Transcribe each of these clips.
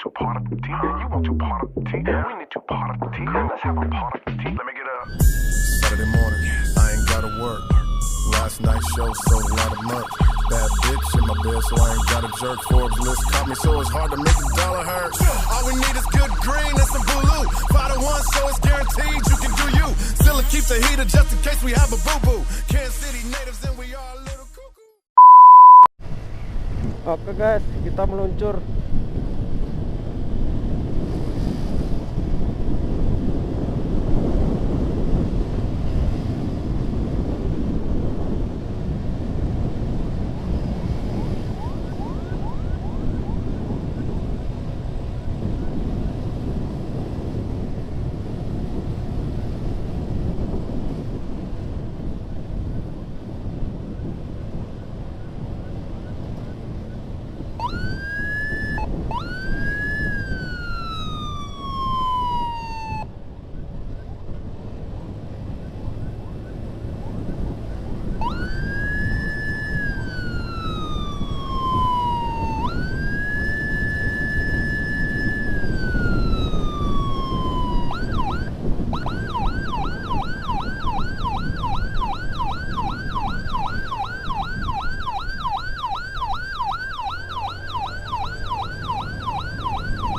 your part of the tea? You want your part of the tea? We need your part of the tea. Let's have a part of the tea. Let me get up. Saturday morning, I ain't gotta work. Last night's show sold a lot of merch. Bad bitch in my bed, so I ain't got a jerk. Forbes list caught me, so it's hard to make a dollar hurt. All we need is good green and some blue. 5 to 1, so it's guaranteed you can do you. Still keep the heater just in case we have a boo-boo. Kansas City natives and we are a little cuckoo. Oke guys, kita meluncur.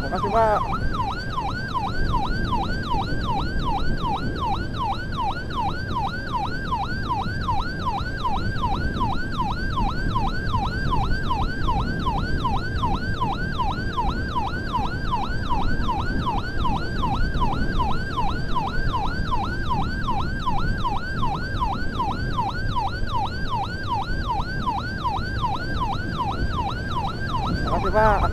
Makasih Pak. Makasih Pak.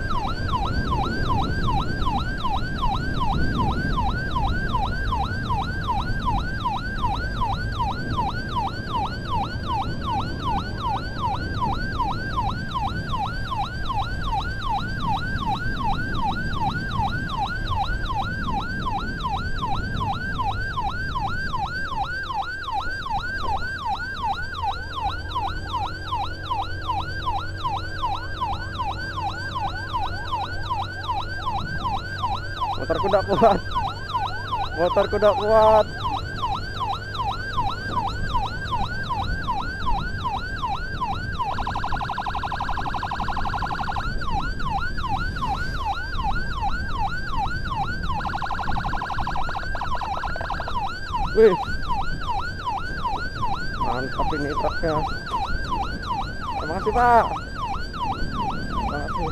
Motorku udah kuat. Motorku udah kuat. Wih, mantap ini truknya. Terima kasih Pak. Terima kasih.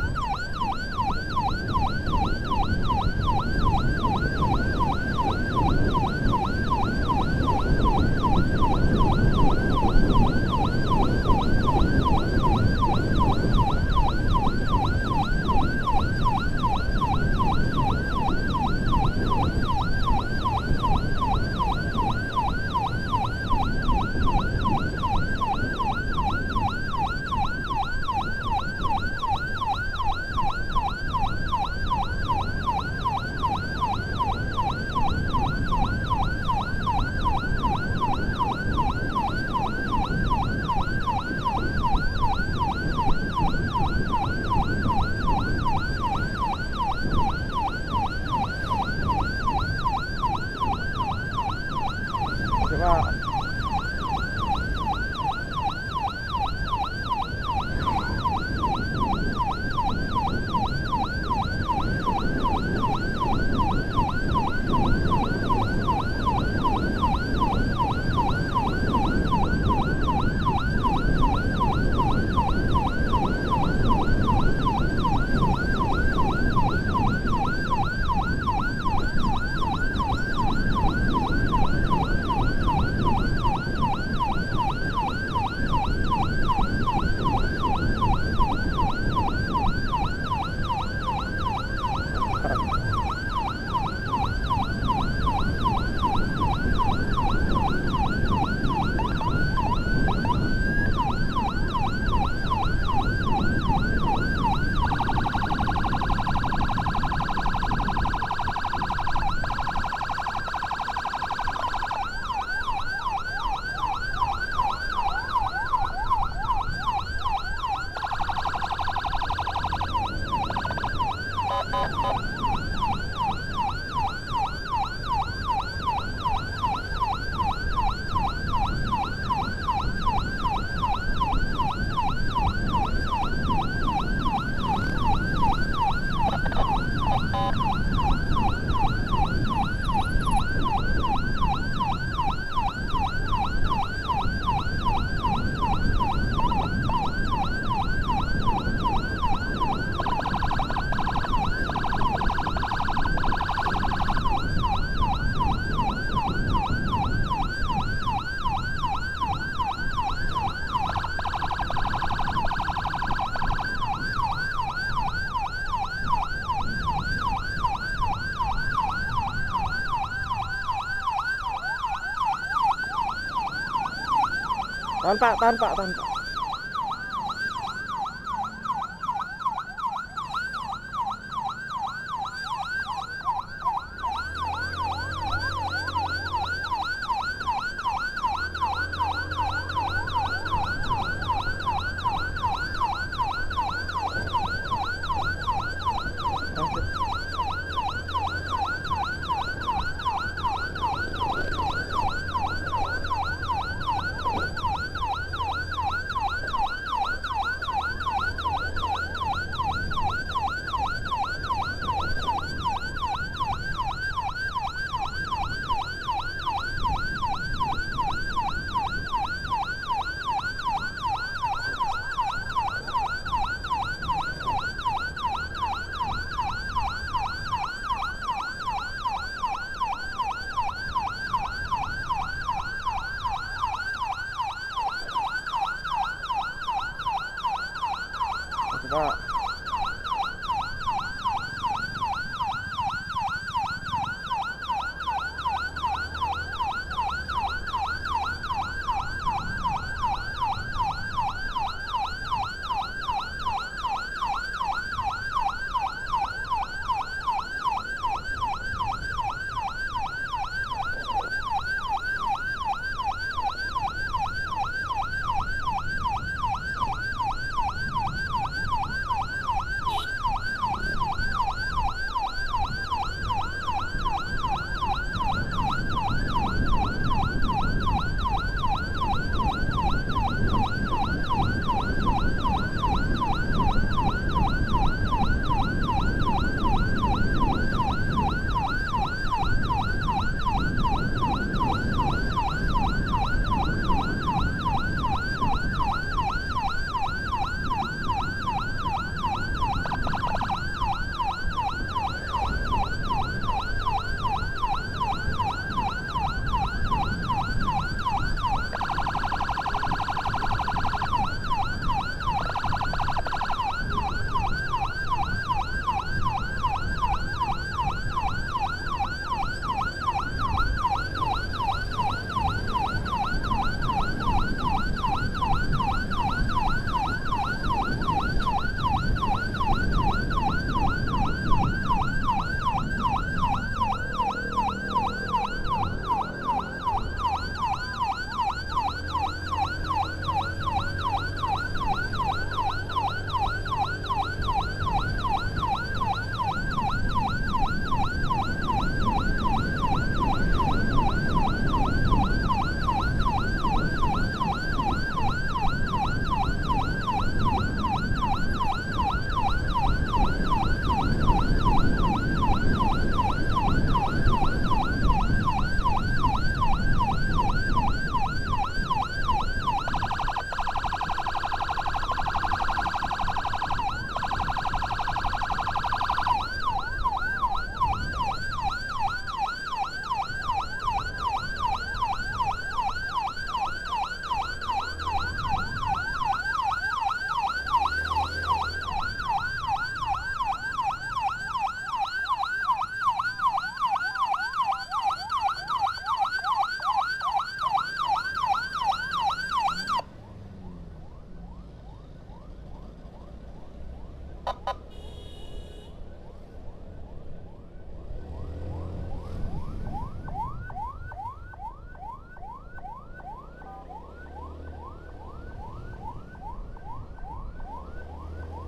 Tahan Pak, tahan Pak, tahan Pak. Pak.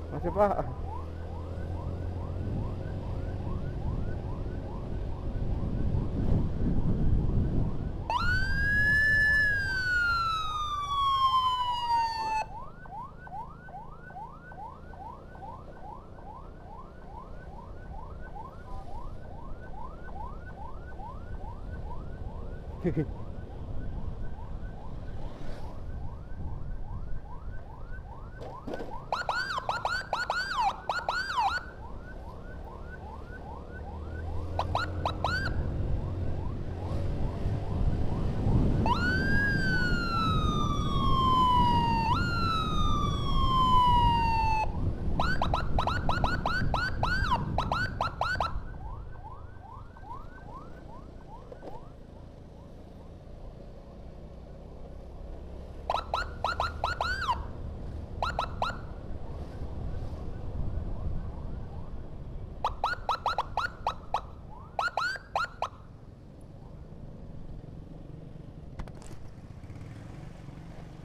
Masih Pak.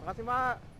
Makasih, Mbak.